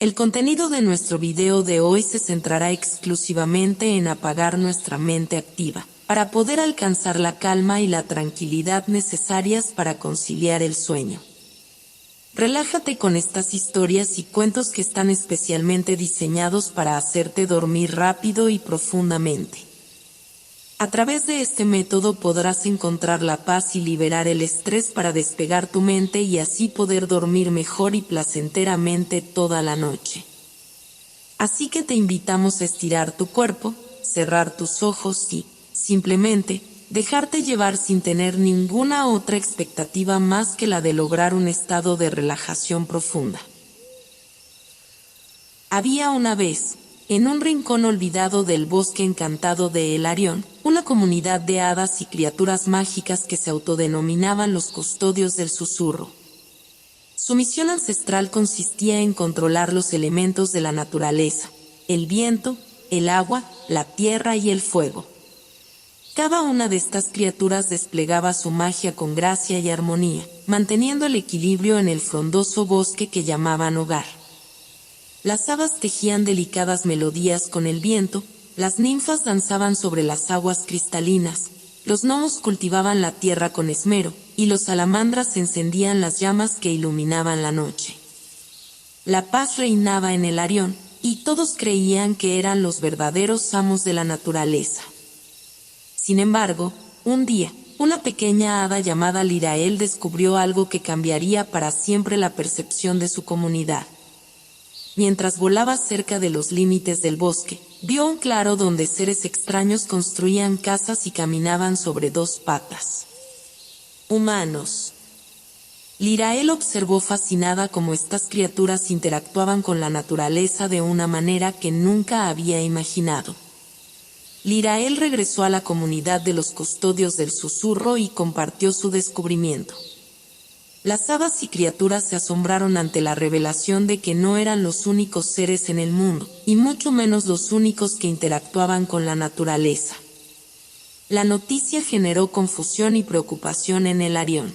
El contenido de nuestro video de hoy se centrará exclusivamente en apagar nuestra mente activa, para poder alcanzar la calma y la tranquilidad necesarias para conciliar el sueño. Relájate con estas historias y cuentos que están especialmente diseñados para hacerte dormir rápido y profundamente. A través de este método podrás encontrar la paz y liberar el estrés para despegar tu mente y así poder dormir mejor y placenteramente toda la noche. Así que te invitamos a estirar tu cuerpo, cerrar tus ojos y, simplemente, dejarte llevar sin tener ninguna otra expectativa más que la de lograr un estado de relajación profunda. Había una vez, en un rincón olvidado del bosque encantado de Elarión, una comunidad de hadas y criaturas mágicas que se autodenominaban los custodios del susurro. Su misión ancestral consistía en controlar los elementos de la naturaleza, el viento, el agua, la tierra y el fuego. Cada una de estas criaturas desplegaba su magia con gracia y armonía, manteniendo el equilibrio en el frondoso bosque que llamaban hogar. Las hadas tejían delicadas melodías con el viento, las ninfas danzaban sobre las aguas cristalinas, los gnomos cultivaban la tierra con esmero, y los salamandras encendían las llamas que iluminaban la noche. La paz reinaba en Elarión, y todos creían que eran los verdaderos amos de la naturaleza. Sin embargo, un día, una pequeña hada llamada Lirael descubrió algo que cambiaría para siempre la percepción de su comunidad. Mientras volaba cerca de los límites del bosque, vio un claro donde seres extraños construían casas y caminaban sobre dos patas. Humanos. Lirael observó fascinada cómo estas criaturas interactuaban con la naturaleza de una manera que nunca había imaginado. Lirael regresó a la comunidad de los custodios del susurro y compartió su descubrimiento. Las hadas y criaturas se asombraron ante la revelación de que no eran los únicos seres en el mundo, y mucho menos los únicos que interactuaban con la naturaleza. La noticia generó confusión y preocupación en Elarión.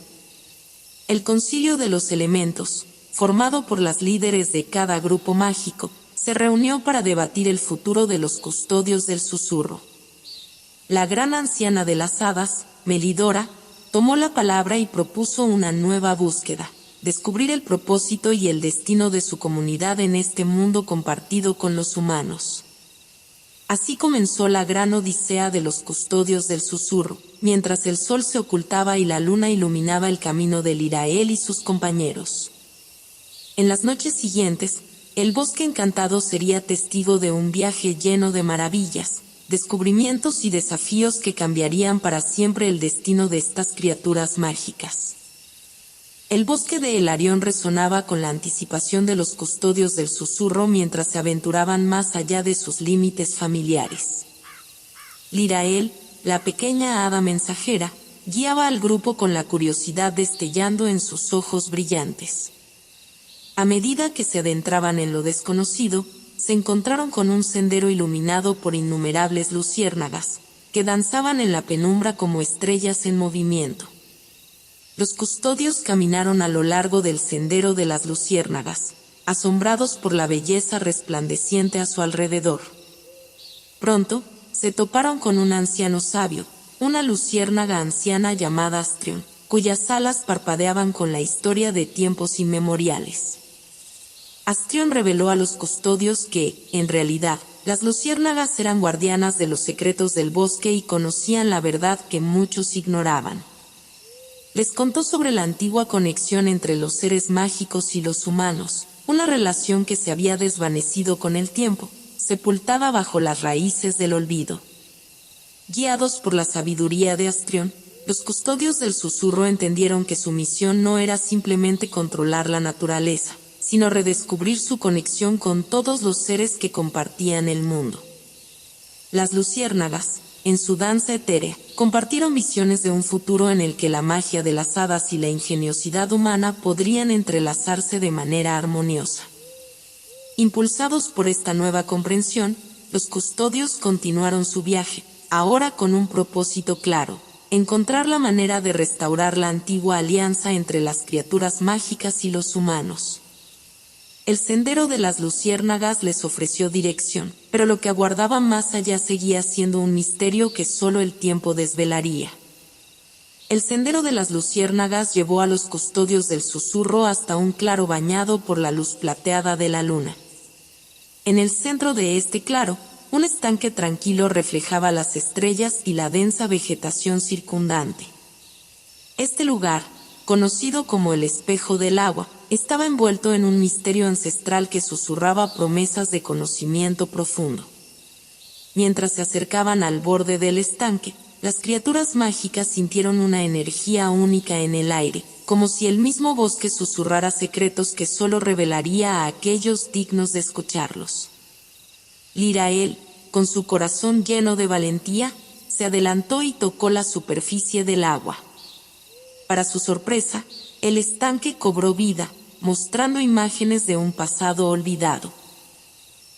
El Concilio de los Elementos, formado por las líderes de cada grupo mágico, se reunió para debatir el futuro de los custodios del susurro. La gran anciana de las hadas, Melidora, tomó la palabra y propuso una nueva búsqueda: descubrir el propósito y el destino de su comunidad en este mundo compartido con los humanos. Así comenzó la gran odisea de los custodios del susurro, mientras el sol se ocultaba y la luna iluminaba el camino de Lirael y sus compañeros. En las noches siguientes, el bosque encantado sería testigo de un viaje lleno de maravillas, descubrimientos y desafíos que cambiarían para siempre el destino de estas criaturas mágicas. El bosque de Elarión resonaba con la anticipación de los custodios del susurro mientras se aventuraban más allá de sus límites familiares. Lirael, la pequeña hada mensajera, guiaba al grupo con la curiosidad destellando en sus ojos brillantes. A medida que se adentraban en lo desconocido, se encontraron con un sendero iluminado por innumerables luciérnagas, que danzaban en la penumbra como estrellas en movimiento. Los custodios caminaron a lo largo del sendero de las luciérnagas, asombrados por la belleza resplandeciente a su alrededor. Pronto, se toparon con un anciano sabio, una luciérnaga anciana llamada Astrión, cuyas alas parpadeaban con la historia de tiempos inmemoriales. Astrión reveló a los custodios que, en realidad, las luciérnagas eran guardianas de los secretos del bosque y conocían la verdad que muchos ignoraban. Les contó sobre la antigua conexión entre los seres mágicos y los humanos, una relación que se había desvanecido con el tiempo, sepultada bajo las raíces del olvido. Guiados por la sabiduría de Astrión, los custodios del susurro entendieron que su misión no era simplemente controlar la naturaleza, sino redescubrir su conexión con todos los seres que compartían el mundo. Las luciérnagas, en su danza etérea, compartieron visiones de un futuro en el que la magia de las hadas y la ingeniosidad humana podrían entrelazarse de manera armoniosa. Impulsados por esta nueva comprensión, los custodios continuaron su viaje, ahora con un propósito claro: encontrar la manera de restaurar la antigua alianza entre las criaturas mágicas y los humanos. El sendero de las luciérnagas les ofreció dirección, pero lo que aguardaba más allá seguía siendo un misterio que solo el tiempo desvelaría. El sendero de las luciérnagas llevó a los custodios del susurro hasta un claro bañado por la luz plateada de la luna. En el centro de este claro, un estanque tranquilo reflejaba las estrellas y la densa vegetación circundante. Este lugar, conocido como el espejo del agua, estaba envuelto en un misterio ancestral que susurraba promesas de conocimiento profundo. Mientras se acercaban al borde del estanque, las criaturas mágicas sintieron una energía única en el aire, como si el mismo bosque susurrara secretos que solo revelaría a aquellos dignos de escucharlos. Lirael, con su corazón lleno de valentía, se adelantó y tocó la superficie del agua. Para su sorpresa, el estanque cobró vida, mostrando imágenes de un pasado olvidado.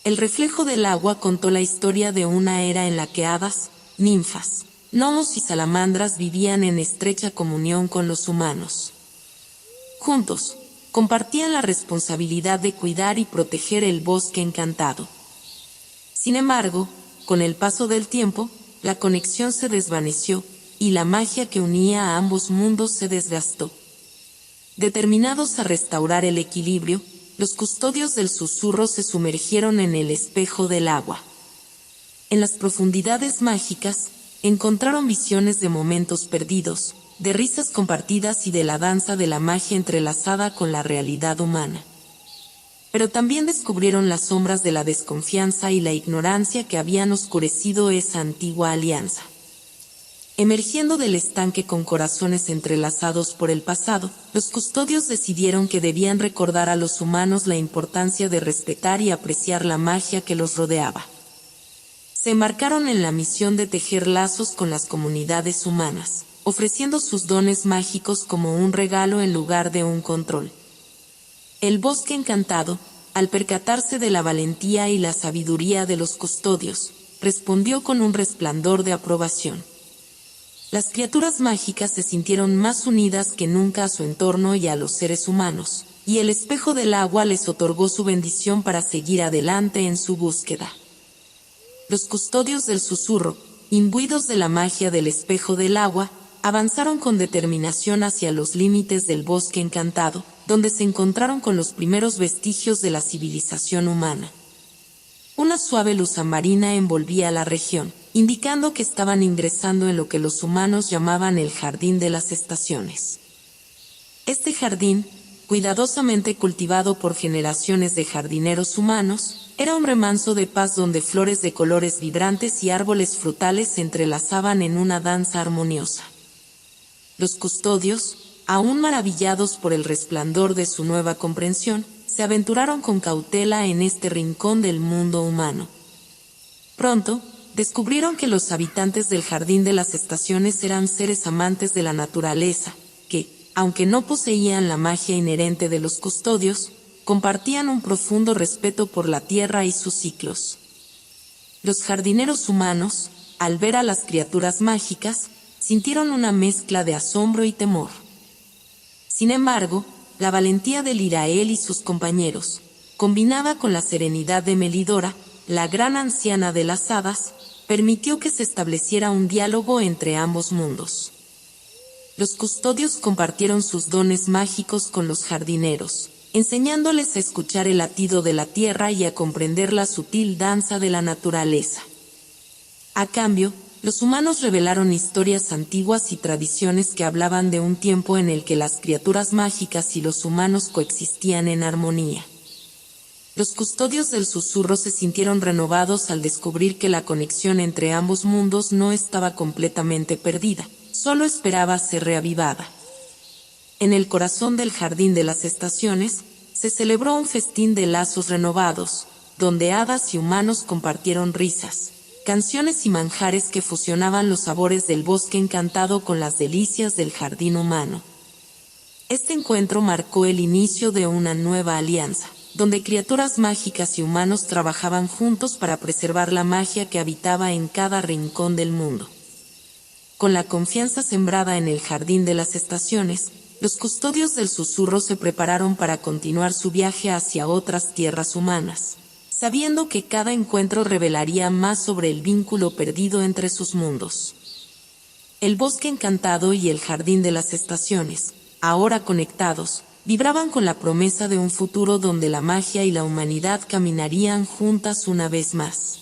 El reflejo del agua contó la historia de una era en la que hadas, ninfas, gnomos y salamandras vivían en estrecha comunión con los humanos. Juntos, compartían la responsabilidad de cuidar y proteger el bosque encantado. Sin embargo, con el paso del tiempo, la conexión se desvaneció, y la magia que unía a ambos mundos se desgastó. Determinados a restaurar el equilibrio, los custodios del susurro se sumergieron en el espejo del agua. En las profundidades mágicas, encontraron visiones de momentos perdidos, de risas compartidas y de la danza de la magia entrelazada con la realidad humana. Pero también descubrieron las sombras de la desconfianza y la ignorancia que habían oscurecido esa antigua alianza. Emergiendo del estanque con corazones entrelazados por el pasado, los custodios decidieron que debían recordar a los humanos la importancia de respetar y apreciar la magia que los rodeaba. Se embarcaron en la misión de tejer lazos con las comunidades humanas, ofreciendo sus dones mágicos como un regalo en lugar de un control. El bosque encantado, al percatarse de la valentía y la sabiduría de los custodios, respondió con un resplandor de aprobación. Las criaturas mágicas se sintieron más unidas que nunca a su entorno y a los seres humanos, y el espejo del agua les otorgó su bendición para seguir adelante en su búsqueda. Los custodios del susurro, imbuidos de la magia del espejo del agua, avanzaron con determinación hacia los límites del bosque encantado, donde se encontraron con los primeros vestigios de la civilización humana. Una suave luz amarina envolvía la región, indicando que estaban ingresando en lo que los humanos llamaban el jardín de las estaciones. Este jardín, cuidadosamente cultivado por generaciones de jardineros humanos, era un remanso de paz donde flores de colores vibrantes y árboles frutales se entrelazaban en una danza armoniosa. Los custodios, aún maravillados por el resplandor de su nueva comprensión, se aventuraron con cautela en este rincón del mundo humano. Pronto, descubrieron que los habitantes del jardín de las estaciones eran seres amantes de la naturaleza, que, aunque no poseían la magia inherente de los custodios, compartían un profundo respeto por la tierra y sus ciclos. Los jardineros humanos, al ver a las criaturas mágicas, sintieron una mezcla de asombro y temor. Sin embargo, la valentía de Lirael y sus compañeros, combinada con la serenidad de Melidora, la gran anciana de las hadas, permitió que se estableciera un diálogo entre ambos mundos. Los custodios compartieron sus dones mágicos con los jardineros, enseñándoles a escuchar el latido de la tierra y a comprender la sutil danza de la naturaleza. A cambio, los humanos revelaron historias antiguas y tradiciones que hablaban de un tiempo en el que las criaturas mágicas y los humanos coexistían en armonía. Los custodios del susurro se sintieron renovados al descubrir que la conexión entre ambos mundos no estaba completamente perdida, solo esperaba ser reavivada. En el corazón del jardín de las estaciones, se celebró un festín de lazos renovados, donde hadas y humanos compartieron risas, canciones y manjares que fusionaban los sabores del bosque encantado con las delicias del jardín humano. Este encuentro marcó el inicio de una nueva alianza, donde criaturas mágicas y humanos trabajaban juntos para preservar la magia que habitaba en cada rincón del mundo. Con la confianza sembrada en el jardín de las estaciones, los custodios del susurro se prepararon para continuar su viaje hacia otras tierras humanas, sabiendo que cada encuentro revelaría más sobre el vínculo perdido entre sus mundos. El bosque encantado y el jardín de las estaciones, ahora conectados, vibraban con la promesa de un futuro donde la magia y la humanidad caminarían juntas una vez más.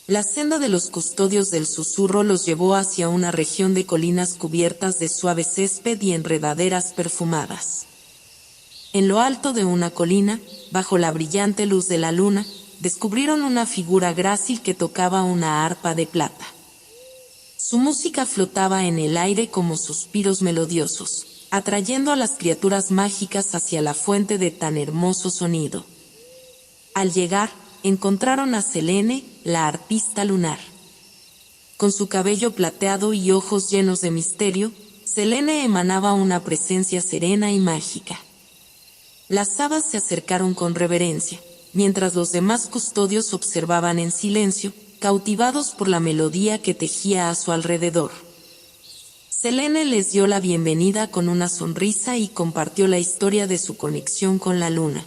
La senda de los custodios del susurro los llevó hacia una región de colinas cubiertas de suave césped y enredaderas perfumadas. En lo alto de una colina, bajo la brillante luz de la luna, descubrieron una figura grácil que tocaba una arpa de plata. Su música flotaba en el aire como suspiros melodiosos, atrayendo a las criaturas mágicas hacia la fuente de tan hermoso sonido. Al llegar, encontraron a Selene, la arpista lunar. Con su cabello plateado y ojos llenos de misterio, Selene emanaba una presencia serena y mágica. Las hadas se acercaron con reverencia, mientras los demás custodios observaban en silencio, cautivados por la melodía que tejía a su alrededor. Selene les dio la bienvenida con una sonrisa y compartió la historia de su conexión con la luna.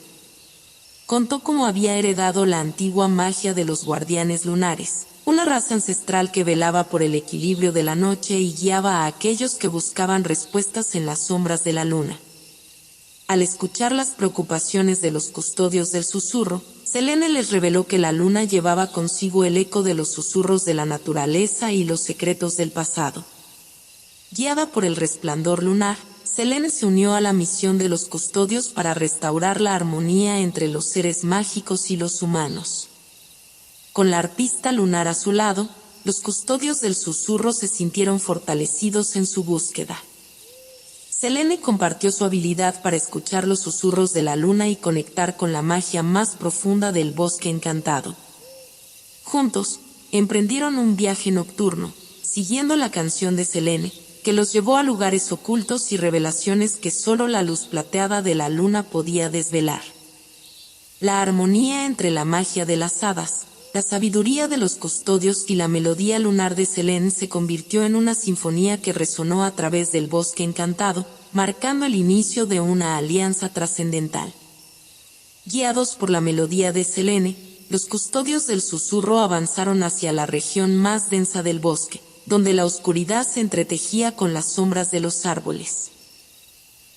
Contó cómo había heredado la antigua magia de los guardianes lunares, una raza ancestral que velaba por el equilibrio de la noche y guiaba a aquellos que buscaban respuestas en las sombras de la luna. Al escuchar las preocupaciones de los custodios del susurro, Selene les reveló que la luna llevaba consigo el eco de los susurros de la naturaleza y los secretos del pasado. Guiada por el resplandor lunar, Selene se unió a la misión de los custodios para restaurar la armonía entre los seres mágicos y los humanos. Con la arpista lunar a su lado, los custodios del susurro se sintieron fortalecidos en su búsqueda. Selene compartió su habilidad para escuchar los susurros de la luna y conectar con la magia más profunda del bosque encantado. Juntos, emprendieron un viaje nocturno, siguiendo la canción de Selene, que los llevó a lugares ocultos y revelaciones que solo la luz plateada de la luna podía desvelar. La armonía entre la magia de las hadas, la sabiduría de los custodios y la melodía lunar de Selene se convirtió en una sinfonía que resonó a través del bosque encantado, marcando el inicio de una alianza trascendental. Guiados por la melodía de Selene, los custodios del susurro avanzaron hacia la región más densa del bosque, donde la oscuridad se entretejía con las sombras de los árboles.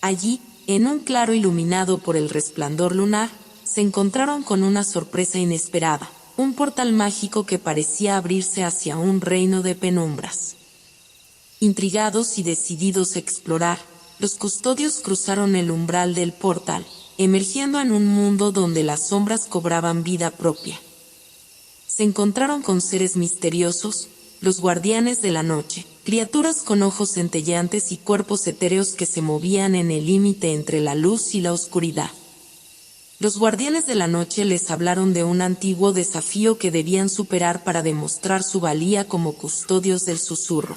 Allí, en un claro iluminado por el resplandor lunar, se encontraron con una sorpresa inesperada, un portal mágico que parecía abrirse hacia un reino de penumbras. Intrigados y decididos a explorar, los custodios cruzaron el umbral del portal, emergiendo en un mundo donde las sombras cobraban vida propia. Se encontraron con seres misteriosos, los guardianes de la noche, criaturas con ojos centelleantes y cuerpos etéreos que se movían en el límite entre la luz y la oscuridad. Los guardianes de la noche les hablaron de un antiguo desafío que debían superar para demostrar su valía como custodios del susurro.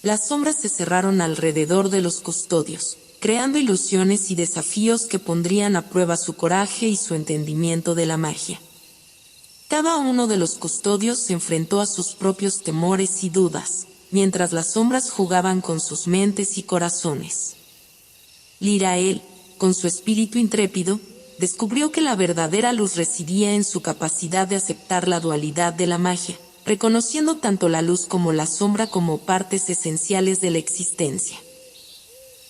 Las sombras se cerraron alrededor de los custodios, creando ilusiones y desafíos que pondrían a prueba su coraje y su entendimiento de la magia. Cada uno de los custodios se enfrentó a sus propios temores y dudas, mientras las sombras jugaban con sus mentes y corazones. Lirael, con su espíritu intrépido, descubrió que la verdadera luz residía en su capacidad de aceptar la dualidad de la magia, reconociendo tanto la luz como la sombra como partes esenciales de la existencia.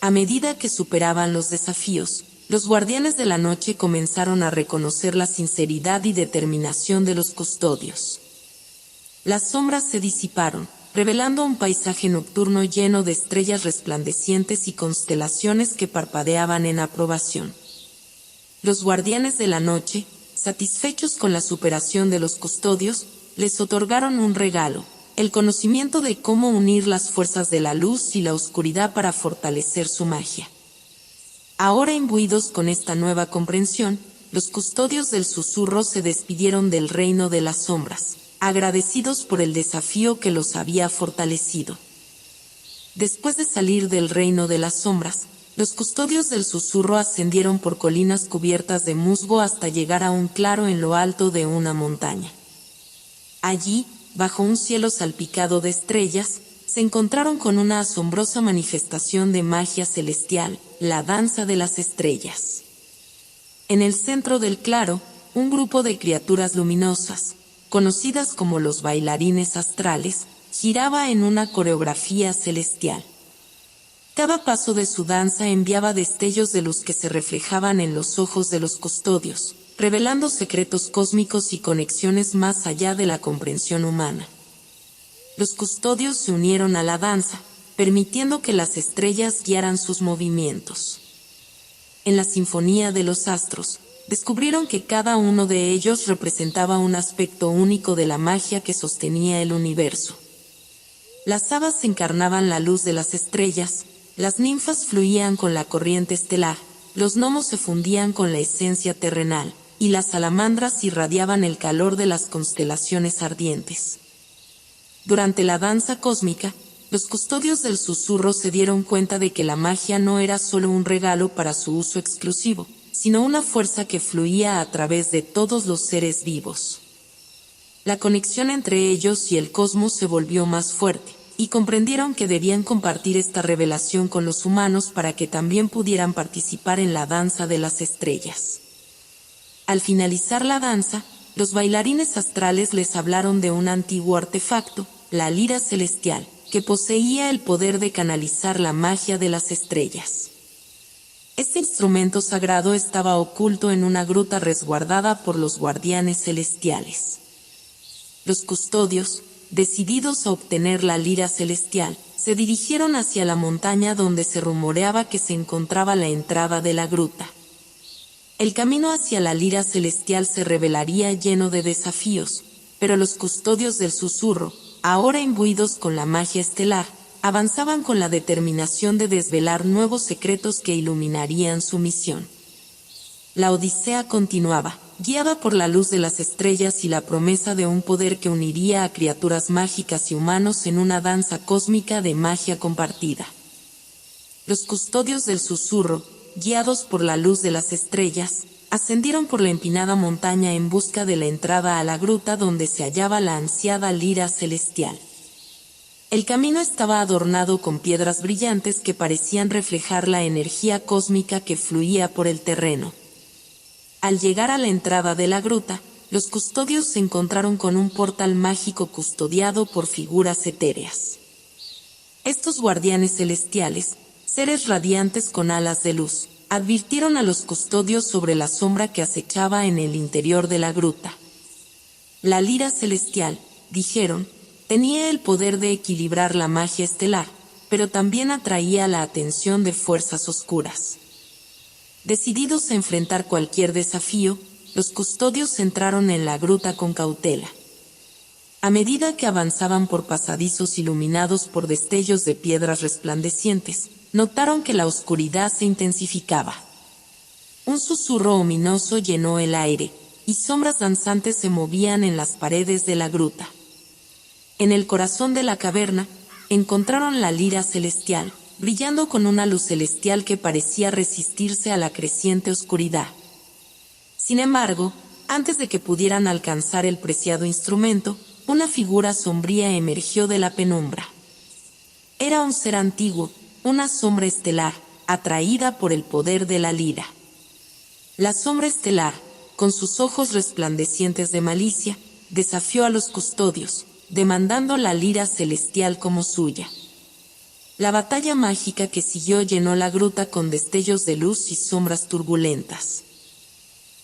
A medida que superaban los desafíos, los guardianes de la noche comenzaron a reconocer la sinceridad y determinación de los custodios. Las sombras se disiparon, revelando un paisaje nocturno lleno de estrellas resplandecientes y constelaciones que parpadeaban en aprobación. Los guardianes de la noche, satisfechos con la superación de los custodios, les otorgaron un regalo, el conocimiento de cómo unir las fuerzas de la luz y la oscuridad para fortalecer su magia. Ahora imbuidos con esta nueva comprensión, los custodios del susurro se despidieron del reino de las sombras, agradecidos por el desafío que los había fortalecido. Después de salir del reino de las sombras, los custodios del susurro ascendieron por colinas cubiertas de musgo hasta llegar a un claro en lo alto de una montaña. Allí, bajo un cielo salpicado de estrellas, se encontraron con una asombrosa manifestación de magia celestial, la danza de las estrellas. En el centro del claro, un grupo de criaturas luminosas, conocidas como los bailarines astrales, giraba en una coreografía celestial. Cada paso de su danza enviaba destellos de luz que se reflejaban en los ojos de los custodios, revelando secretos cósmicos y conexiones más allá de la comprensión humana. Los custodios se unieron a la danza, permitiendo que las estrellas guiaran sus movimientos. En la sinfonía de los astros, descubrieron que cada uno de ellos representaba un aspecto único de la magia que sostenía el universo. Las hadas encarnaban la luz de las estrellas, las ninfas fluían con la corriente estelar, los gnomos se fundían con la esencia terrenal, y las salamandras irradiaban el calor de las constelaciones ardientes. Durante la danza cósmica, los custodios del susurro se dieron cuenta de que la magia no era solo un regalo para su uso exclusivo, sino una fuerza que fluía a través de todos los seres vivos. La conexión entre ellos y el cosmos se volvió más fuerte, y comprendieron que debían compartir esta revelación con los humanos para que también pudieran participar en la danza de las estrellas. Al finalizar la danza, los bailarines astrales les hablaron de un antiguo artefacto, la lira celestial, que poseía el poder de canalizar la magia de las estrellas. Este instrumento sagrado estaba oculto en una gruta resguardada por los guardianes celestiales. Los custodios, decididos a obtener la lira celestial, se dirigieron hacia la montaña donde se rumoreaba que se encontraba la entrada de la gruta. El camino hacia la lira celestial se revelaría lleno de desafíos, pero los custodios del susurro, ahora imbuidos con la magia estelar, avanzaban con la determinación de desvelar nuevos secretos que iluminarían su misión. La odisea continuaba, guiada por la luz de las estrellas y la promesa de un poder que uniría a criaturas mágicas y humanos en una danza cósmica de magia compartida. Los custodios del susurro, guiados por la luz de las estrellas, ascendieron por la empinada montaña en busca de la entrada a la gruta donde se hallaba la ansiada lira celestial. El camino estaba adornado con piedras brillantes que parecían reflejar la energía cósmica que fluía por el terreno. Al llegar a la entrada de la gruta, los custodios se encontraron con un portal mágico custodiado por figuras etéreas. Estos guardianes celestiales, seres radiantes con alas de luz, advirtieron a los custodios sobre la sombra que acechaba en el interior de la gruta. La lira celestial, dijeron, tenía el poder de equilibrar la magia estelar, pero también atraía la atención de fuerzas oscuras. Decididos a enfrentar cualquier desafío, los custodios entraron en la gruta con cautela. A medida que avanzaban por pasadizos iluminados por destellos de piedras resplandecientes, notaron que la oscuridad se intensificaba. Un susurro ominoso llenó el aire, y sombras danzantes se movían en las paredes de la gruta. En el corazón de la caverna, encontraron la lira celestial, brillando con una luz celestial que parecía resistirse a la creciente oscuridad. Sin embargo, antes de que pudieran alcanzar el preciado instrumento, una figura sombría emergió de la penumbra. Era un ser antiguo, una sombra estelar, atraída por el poder de la lira. La sombra estelar, con sus ojos resplandecientes de malicia, desafió a los custodios, demandando la lira celestial como suya. La batalla mágica que siguió llenó la gruta con destellos de luz y sombras turbulentas.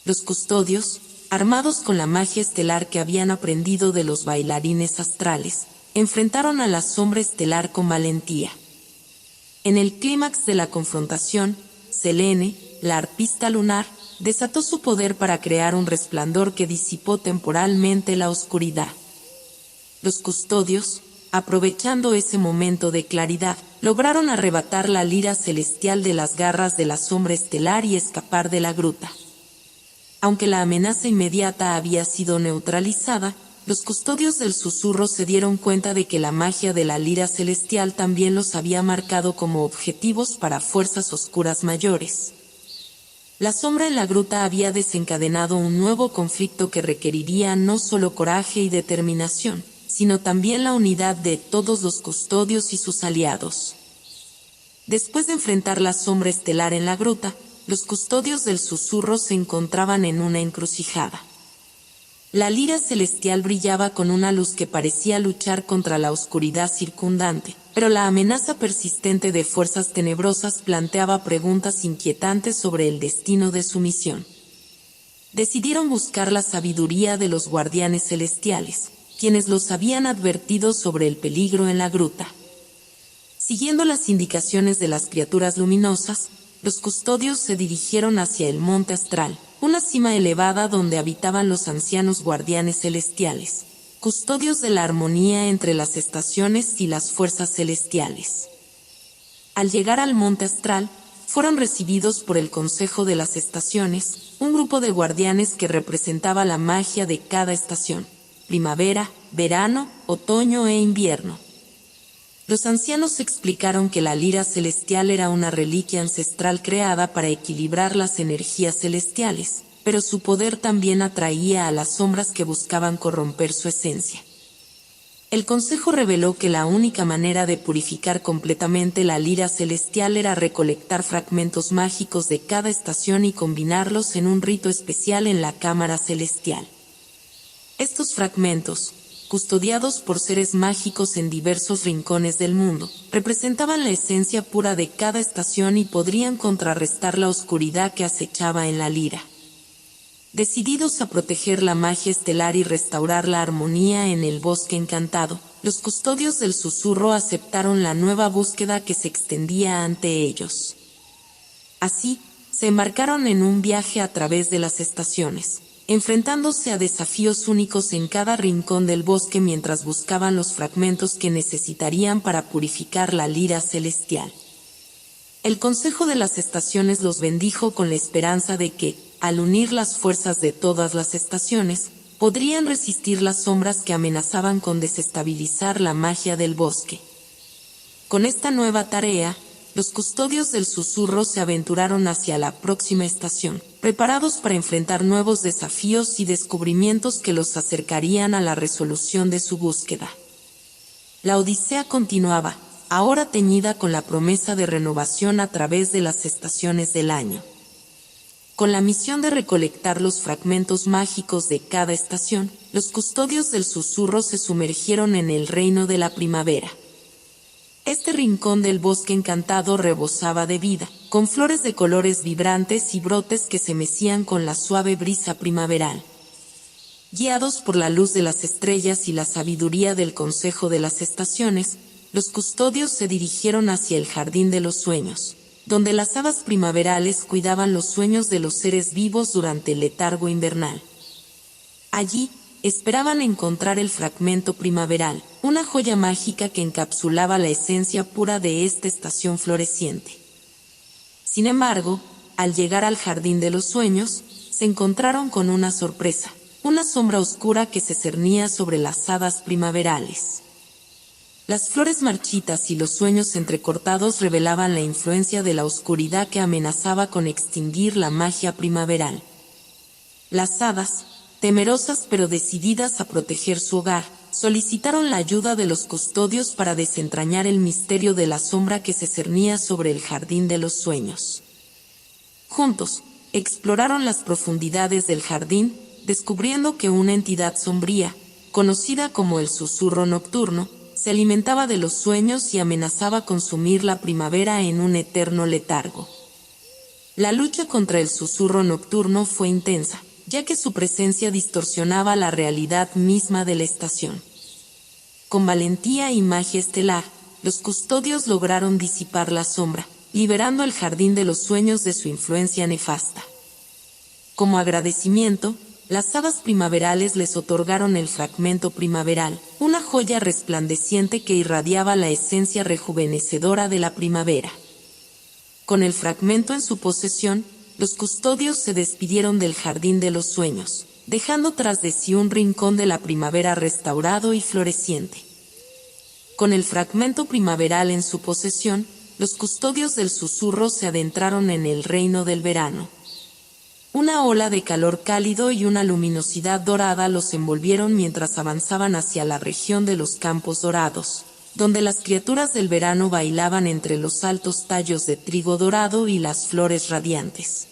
Los custodios, armados con la magia estelar que habían aprendido de los bailarines astrales, enfrentaron a la sombra estelar con valentía. En el clímax de la confrontación, Selene, la arpista lunar, desató su poder para crear un resplandor que disipó temporalmente la oscuridad. Los custodios, aprovechando ese momento de claridad, lograron arrebatar la lira celestial de las garras de la sombra estelar y escapar de la gruta. Aunque la amenaza inmediata había sido neutralizada, los custodios del susurro se dieron cuenta de que la magia de la lira celestial también los había marcado como objetivos para fuerzas oscuras mayores. La sombra en la gruta había desencadenado un nuevo conflicto que requeriría no solo coraje y determinación, sino también la unidad de todos los custodios y sus aliados. Después de enfrentar la sombra estelar en la gruta, los custodios del susurro se encontraban en una encrucijada. La lira celestial brillaba con una luz que parecía luchar contra la oscuridad circundante, pero la amenaza persistente de fuerzas tenebrosas planteaba preguntas inquietantes sobre el destino de su misión. Decidieron buscar la sabiduría de los guardianes celestiales, quienes los habían advertido sobre el peligro en la gruta. Siguiendo las indicaciones de las criaturas luminosas, los custodios se dirigieron hacia el monte astral, una cima elevada donde habitaban los ancianos guardianes celestiales, custodios de la armonía entre las estaciones y las fuerzas celestiales. Al llegar al monte astral, fueron recibidos por el Consejo de las Estaciones, un grupo de guardianes que representaba la magia de cada estación: primavera, verano, otoño e invierno. Los ancianos explicaron que la lira celestial era una reliquia ancestral creada para equilibrar las energías celestiales, pero su poder también atraía a las sombras que buscaban corromper su esencia. El Consejo reveló que la única manera de purificar completamente la lira celestial era recolectar fragmentos mágicos de cada estación y combinarlos en un rito especial en la cámara celestial. Estos fragmentos, custodiados por seres mágicos en diversos rincones del mundo, representaban la esencia pura de cada estación y podrían contrarrestar la oscuridad que acechaba en la lira. Decididos a proteger la magia estelar y restaurar la armonía en el bosque encantado, los custodios del susurro aceptaron la nueva búsqueda que se extendía ante ellos. Así, se embarcaron en un viaje a través de las estaciones, enfrentándose a desafíos únicos en cada rincón del bosque mientras buscaban los fragmentos que necesitarían para purificar la lira celestial. El Consejo de las Estaciones los bendijo con la esperanza de que, al unir las fuerzas de todas las estaciones, podrían resistir las sombras que amenazaban con desestabilizar la magia del bosque. Con esta nueva tarea, los custodios del susurro se aventuraron hacia la próxima estación, preparados para enfrentar nuevos desafíos y descubrimientos que los acercarían a la resolución de su búsqueda. La odisea continuaba, ahora teñida con la promesa de renovación a través de las estaciones del año. Con la misión de recolectar los fragmentos mágicos de cada estación, los custodios del susurro se sumergieron en el reino de la primavera. Este rincón del bosque encantado rebosaba de vida, con flores de colores vibrantes y brotes que se mecían con la suave brisa primaveral. Guiados por la luz de las estrellas y la sabiduría del Consejo de las Estaciones, los custodios se dirigieron hacia el Jardín de los Sueños, donde las hadas primaverales cuidaban los sueños de los seres vivos durante el letargo invernal. Allí, esperaban encontrar el fragmento primaveral, una joya mágica que encapsulaba la esencia pura de esta estación floreciente. Sin embargo, al llegar al Jardín de los Sueños, se encontraron con una sorpresa, una sombra oscura que se cernía sobre las hadas primaverales. Las flores marchitas y los sueños entrecortados revelaban la influencia de la oscuridad que amenazaba con extinguir la magia primaveral. Las hadas, temerosas pero decididas a proteger su hogar, solicitaron la ayuda de los custodios para desentrañar el misterio de la sombra que se cernía sobre el Jardín de los Sueños. Juntos, exploraron las profundidades del jardín, descubriendo que una entidad sombría, conocida como el Susurro Nocturno, se alimentaba de los sueños y amenazaba consumir la primavera en un eterno letargo. La lucha contra el Susurro Nocturno fue intensa, ya que su presencia distorsionaba la realidad misma de la estación. Con valentía y magia estelar, los custodios lograron disipar la sombra, liberando el Jardín de los Sueños de su influencia nefasta. Como agradecimiento, las hadas primaverales les otorgaron el fragmento primaveral, una joya resplandeciente que irradiaba la esencia rejuvenecedora de la primavera. Con el fragmento en su posesión, los custodios se despidieron del Jardín de los Sueños, dejando tras de sí un rincón de la primavera restaurado y floreciente. Con el fragmento primaveral en su posesión, los custodios del susurro se adentraron en el reino del verano. Una ola de calor cálido y una luminosidad dorada los envolvieron mientras avanzaban hacia la región de los Campos Dorados, donde las criaturas del verano bailaban entre los altos tallos de trigo dorado y las flores radiantes.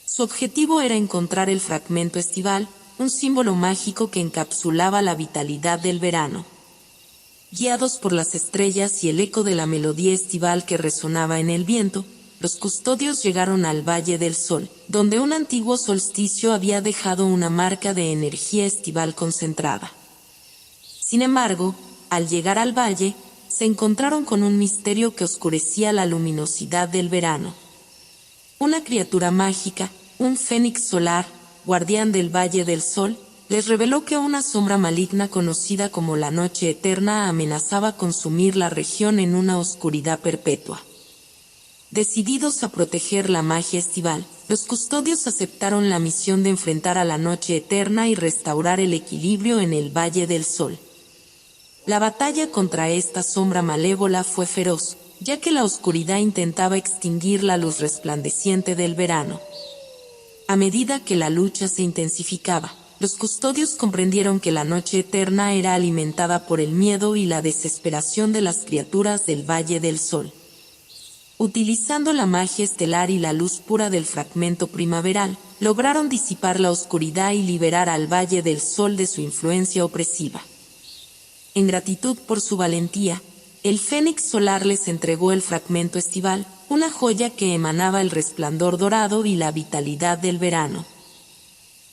Su objetivo era encontrar el fragmento estival, un símbolo mágico que encapsulaba la vitalidad del verano. Guiados por las estrellas y el eco de la melodía estival que resonaba en el viento, los custodios llegaron al Valle del Sol, donde un antiguo solsticio había dejado una marca de energía estival concentrada. Sin embargo, al llegar al valle, se encontraron con un misterio que oscurecía la luminosidad del verano. Una criatura mágica, un fénix solar, guardián del Valle del Sol, les reveló que una sombra maligna conocida como la Noche Eterna amenazaba consumir la región en una oscuridad perpetua. Decididos a proteger la magia estival, los custodios aceptaron la misión de enfrentar a la Noche Eterna y restaurar el equilibrio en el Valle del Sol. La batalla contra esta sombra malévola fue feroz, ya que la oscuridad intentaba extinguir la luz resplandeciente del verano. A medida que la lucha se intensificaba, los custodios comprendieron que la Noche Eterna era alimentada por el miedo y la desesperación de las criaturas del Valle del Sol. Utilizando la magia estelar y la luz pura del fragmento primaveral, lograron disipar la oscuridad y liberar al Valle del Sol de su influencia opresiva. En gratitud por su valentía, el Fénix Solar les entregó el fragmento estival, una joya que emanaba el resplandor dorado y la vitalidad del verano.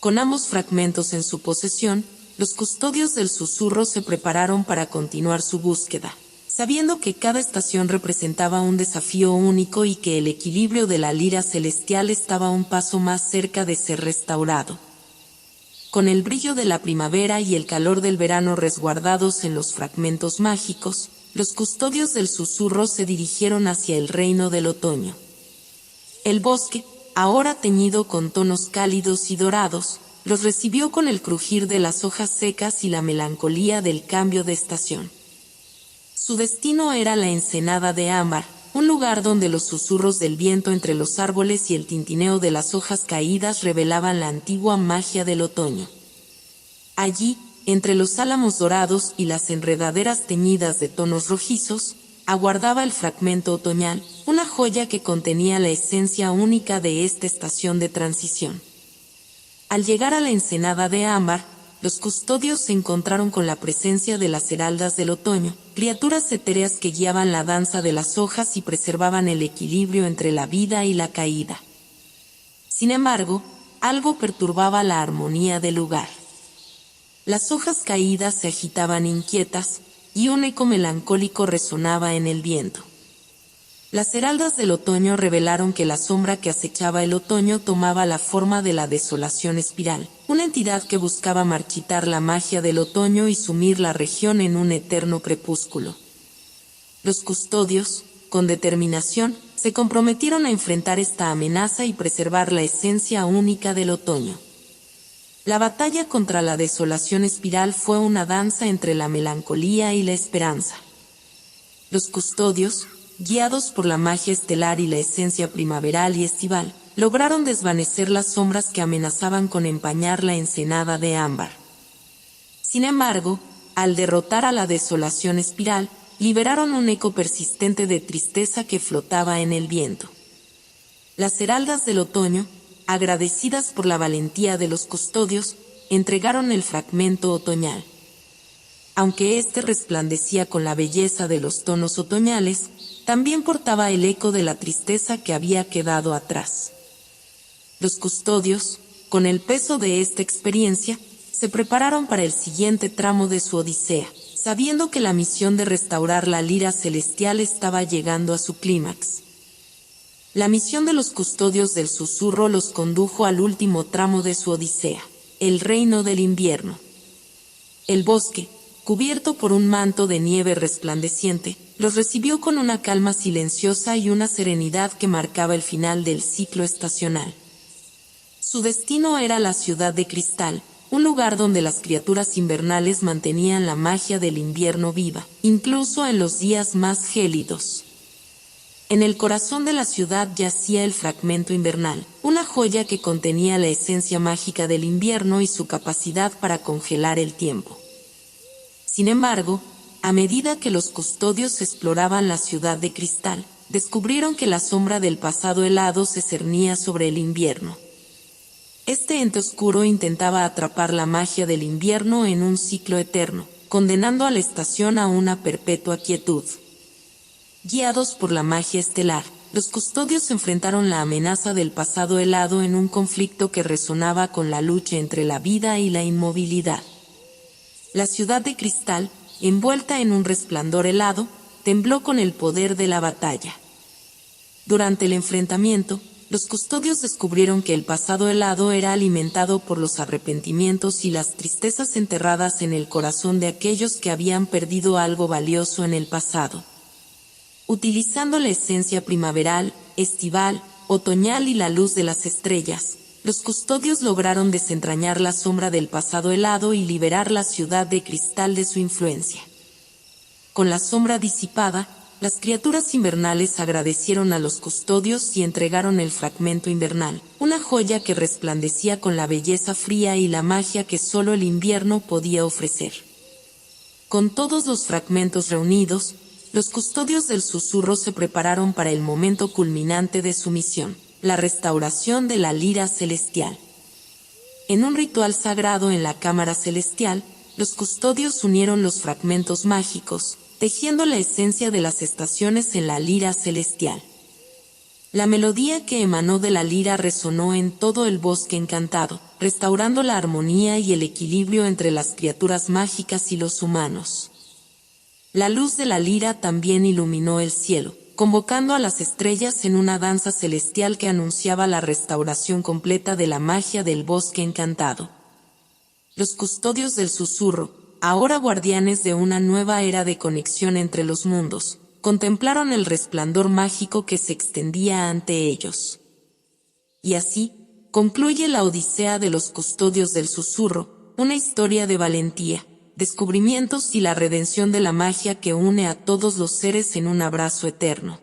Con ambos fragmentos en su posesión, los custodios del susurro se prepararon para continuar su búsqueda, sabiendo que cada estación representaba un desafío único y que el equilibrio de la lira celestial estaba un paso más cerca de ser restaurado. Con el brillo de la primavera y el calor del verano resguardados en los fragmentos mágicos, los custodios del susurro se dirigieron hacia el reino del otoño. El bosque, ahora teñido con tonos cálidos y dorados, los recibió con el crujir de las hojas secas y la melancolía del cambio de estación. Su destino era la ensenada de ámbar, un lugar donde los susurros del viento entre los árboles y el tintineo de las hojas caídas revelaban la antigua magia del otoño. Allí, entre los álamos dorados y las enredaderas teñidas de tonos rojizos, aguardaba el fragmento otoñal, una joya que contenía la esencia única de esta estación de transición. Al llegar a la ensenada de ámbar, los custodios se encontraron con la presencia de las heraldas del otoño, criaturas etéreas que guiaban la danza de las hojas y preservaban el equilibrio entre la vida y la caída. Sin embargo, algo perturbaba la armonía del lugar. Las hojas caídas se agitaban inquietas, y un eco melancólico resonaba en el viento. Las heraldas del otoño revelaron que la sombra que acechaba el otoño tomaba la forma de la desolación espiral, una entidad que buscaba marchitar la magia del otoño y sumir la región en un eterno crepúsculo. Los custodios, con determinación, se comprometieron a enfrentar esta amenaza y preservar la esencia única del otoño. La batalla contra la desolación espiral fue una danza entre la melancolía y la esperanza. Los custodios, guiados por la magia estelar y la esencia primaveral y estival, lograron desvanecer las sombras que amenazaban con empañar la ensenada de ámbar. Sin embargo, al derrotar a la desolación espiral, liberaron un eco persistente de tristeza que flotaba en el viento. Las heraldas del otoño, agradecidas por la valentía de los custodios, entregaron el fragmento otoñal. Aunque éste resplandecía con la belleza de los tonos otoñales, también portaba el eco de la tristeza que había quedado atrás. Los custodios, con el peso de esta experiencia, se prepararon para el siguiente tramo de su odisea, sabiendo que la misión de restaurar la lira celestial estaba llegando a su clímax. La misión de los custodios del susurro los condujo al último tramo de su odisea, el reino del invierno. El bosque, cubierto por un manto de nieve resplandeciente, los recibió con una calma silenciosa y una serenidad que marcaba el final del ciclo estacional. Su destino era la ciudad de cristal, un lugar donde las criaturas invernales mantenían la magia del invierno viva, incluso en los días más gélidos. En el corazón de la ciudad yacía el fragmento invernal, una joya que contenía la esencia mágica del invierno y su capacidad para congelar el tiempo. Sin embargo, a medida que los custodios exploraban la ciudad de cristal, descubrieron que la sombra del pasado helado se cernía sobre el invierno. Este ente oscuro intentaba atrapar la magia del invierno en un ciclo eterno, condenando a la estación a una perpetua quietud. Guiados por la magia estelar, los custodios enfrentaron la amenaza del pasado helado en un conflicto que resonaba con la lucha entre la vida y la inmovilidad. La ciudad de cristal, envuelta en un resplandor helado, tembló con el poder de la batalla. Durante el enfrentamiento, los custodios descubrieron que el pasado helado era alimentado por los arrepentimientos y las tristezas enterradas en el corazón de aquellos que habían perdido algo valioso en el pasado. Utilizando la esencia primaveral, estival, otoñal y la luz de las estrellas, los custodios lograron desentrañar la sombra del pasado helado y liberar la ciudad de cristal de su influencia. Con la sombra disipada, las criaturas invernales agradecieron a los custodios y entregaron el fragmento invernal, una joya que resplandecía con la belleza fría y la magia que solo el invierno podía ofrecer. Con todos los fragmentos reunidos, los custodios del susurro se prepararon para el momento culminante de su misión, la restauración de la lira celestial. En un ritual sagrado en la cámara celestial, los custodios unieron los fragmentos mágicos, tejiendo la esencia de las estaciones en la lira celestial. La melodía que emanó de la lira resonó en todo el bosque encantado, restaurando la armonía y el equilibrio entre las criaturas mágicas y los humanos. La luz de la lira también iluminó el cielo, convocando a las estrellas en una danza celestial que anunciaba la restauración completa de la magia del bosque encantado. Los custodios del susurro, ahora guardianes de una nueva era de conexión entre los mundos, contemplaron el resplandor mágico que se extendía ante ellos. Y así, concluye la Odisea de los custodios del susurro, una historia de valentía, descubrimientos y la redención de la magia que une a todos los seres en un abrazo eterno.